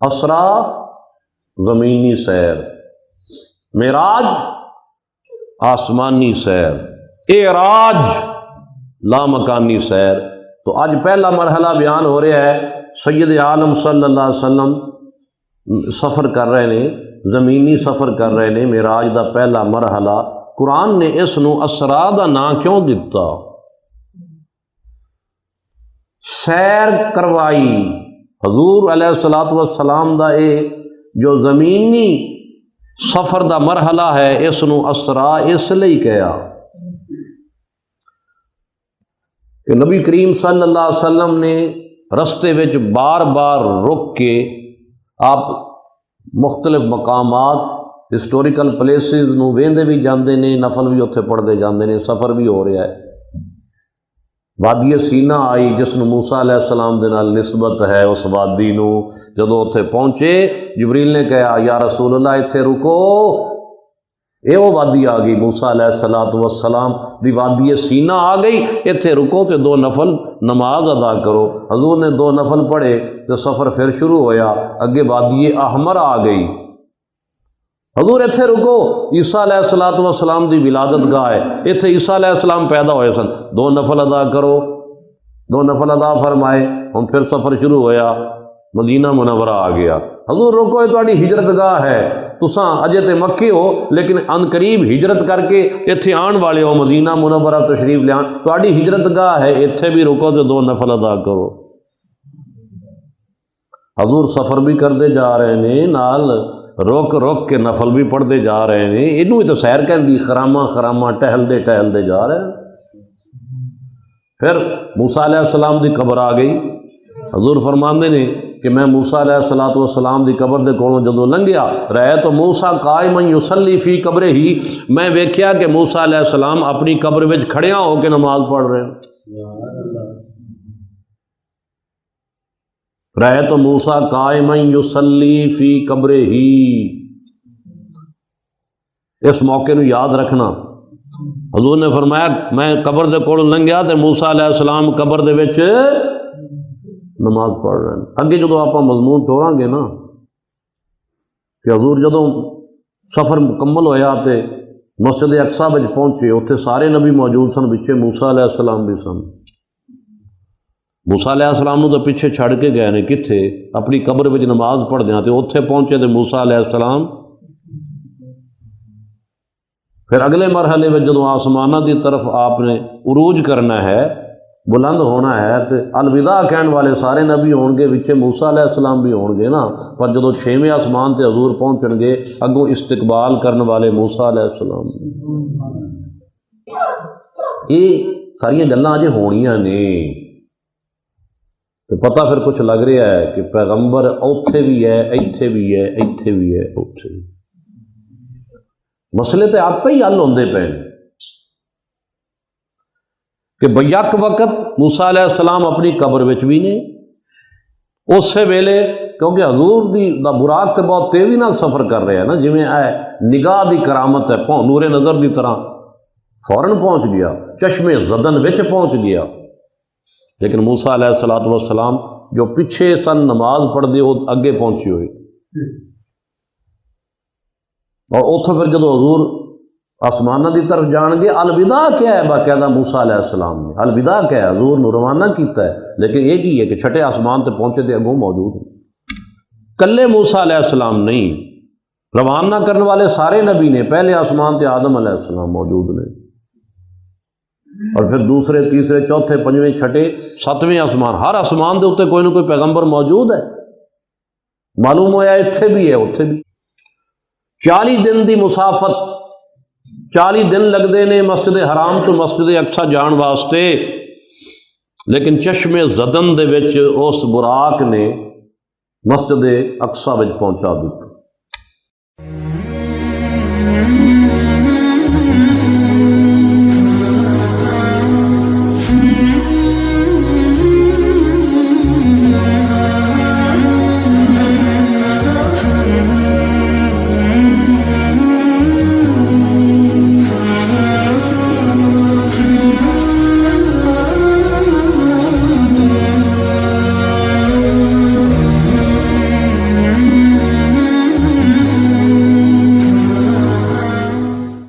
اسرا زمینی سیر، معراج آسمانی سیر، اعراج لامکانی سیر۔ تو آج پہلا مرحلہ بیان ہو رہا ہے، سید عالم صلی اللہ علیہ وسلم سفر کر رہے نے، زمینی سفر کر رہے نے، معراج دا پہلا مرحلہ۔ قرآن نے اس نو اسرا دا نام کیوں دتا؟ سیر کروائی حضور علیہ الصلوۃ والسلام دا اے جو زمینی سفر دا مرحلہ ہے، اس نو اسرا اس لیے کہا کہ نبی کریم صلی اللہ علیہ وسلم نے رستے وچ بار بار رک کے آپ مختلف مقامات ہسٹوریکل پلیسز نو ویندے بھی جاندے نے، نفل بھی اتھے پڑھتے جاندے نے، سفر بھی ہو رہا ہے۔ وادی سینا آئی جس نو موسیٰ علیہ السلام دے نال نسبت ہے، اس وادی نو جدو اتھے پہنچے جبریل نے کہا یا رسول اللہ اتھے رکو، اے وہ وادی آ گئی، موسیٰ علیہ السلام دی وادی سینا آ گئی، اتھے رکو تے 2 نفل نماز ادا کرو۔ حضور نے 2 نفل پڑھے تو سفر پھر شروع ہویا، اگے وادی احمر آ گئی۔ حضور اتھے رکو، عیسیٰ علیہ السلام دی ولادت گاہ ہے، اتھے عیسیٰ علیہ السلام پیدا ہوئے سن، 2 نفل ادا کرو، 2 نفل ادا فرمائے، ہم پھر سفر شروع ہویا، مدینہ منورہ آ گیا۔ حضور رکو، یہ تہاڈی ہجرت گاہ ہے، تساں اجے تے مکے ہو لیکن ان قریب ہجرت کر کے اتھے آن والے ہو، مدینہ منورہ تشریف لے آن، تہاڈی ہجرت گاہ ہے، اتھے بھی رکو تے 2 نفل ادا کرو۔ حضور سفر بھی کرتے جا رہے ہیں، نال رک رک کے نفل بھی پڑھتے جا رہے ہیں، اینوں ہی تو سیر کہندی، خرامہ خرامہ ٹہلتے ٹہلتے جا رہے ہیں۔ پھر موسیٰ علیہ السلام دی قبر آ گئی۔ حضور فرماندے نے کہ میں موسیٰ علیہ السلام دی قبر دے کولوں جدوں لنگھیا، رہے تو موسیٰ قائما یصلی فی قبرہ ہی، میں ویکھیا کہ موسیٰ علیہ السلام اپنی قبر وچ کھڑیاں ہو کے نماز پڑھ رہے ہیں۔ رہے تو موسیٰ قائما یصلی فی قبرہ ہی، اس موقع نو یاد رکھنا۔ حضور نے فرمایا میں قبر دے کول لنگھیا تے موسیٰ علیہ السلام قبر دے وچ نماز پڑھ رہے ہیں۔ اگے جدو آپ مضمون توڑاں گے نا کہ حضور جدو سفر مکمل ہویا تے مسجد اقصیٰ وچ پہنچے، اتھے سارے نبی موجود سن، پیچھے موسیٰ علیہ السلام بھی سن۔ موسیٰ علیہ السلام نو تو پیچھے چھڑ کے گئے نے، کتھے اپنی قبر وچ نماز پڑھ دیاں، تے اتھے پہنچے تے موسیٰ علیہ السلام پھر اگلے مرحلے میں جدو آسمانہ دی طرف آپ نے عروج کرنا ہے، بلند ہونا ہے، تے الوداع کہن والے سارے نبی ہون گے، پیچھے موسیٰ علیہ السلام بھی ہون گے نا، پر جدو 6ویں آسمان تے حضور پہنچن گے، اگوں استقبال کرنے والے موسیٰ علیہ السلام۔ یہ ساری گلاں اجے ہونیاں نے، تو پتہ پھر کچھ لگ رہا ہے کہ پیغمبر اوتھے بھی ہے، ایتھے بھی ہے، ایتھے بھی ہے، اوتھے بھی۔ مسئلے تے آپ ہی حل ہوندے پے کہ بیک وقت موسیٰ علیہ السلام اپنی قبر وچ بھی نے، اسے ویلے کیونکہ حضور دی دا براق تے بہت تیزی نال سفر کر رہے ہیں نا، جویں اے نگاہ دی کرامت ہے، نور نظر دی طرح فوراً پہنچ گیا، چشمے زدن وچ پہنچ گیا۔ لیکن موسیٰ علیہ السلام جو پیچھے سن نماز پڑھ دے، وہ اگے پہنچی ہوئی، اور اتھوں پھر جدو حضور آسمانہ دی طرف جان گے، الوداع کیا ہے باقاعدہ موسیٰ علیہ السلام نے، الوداع کیا ہے، حضور نے روانہ کیتا ہے، لیکن ایک ہی ہے کہ چھٹے آسمان تے پہنچے تے اگوں موجود ہیں، کلے موسیٰ علیہ السلام نہیں، روانہ کرنے والے سارے نبی نے، پہلے آسمان تے آدم علیہ السلام موجود نے، اور پھر دوسرے تیسرے چوتھے پنجویں چھٹے ستویں آسمان، ہر آسمان دے اتنے کوئی نہ کوئی پیغمبر موجود ہے۔ معلوم ہوا اتھے بھی ہے، اتھے بھی 40 دن دی مسافت، 40 دن لگتے نے مسجد حرام تو مسجد اقصیٰ جان واسطے، لیکن چشم زدن دے وچ اس براق نے مسجد اقصیٰ وچ پہنچا دیتا۔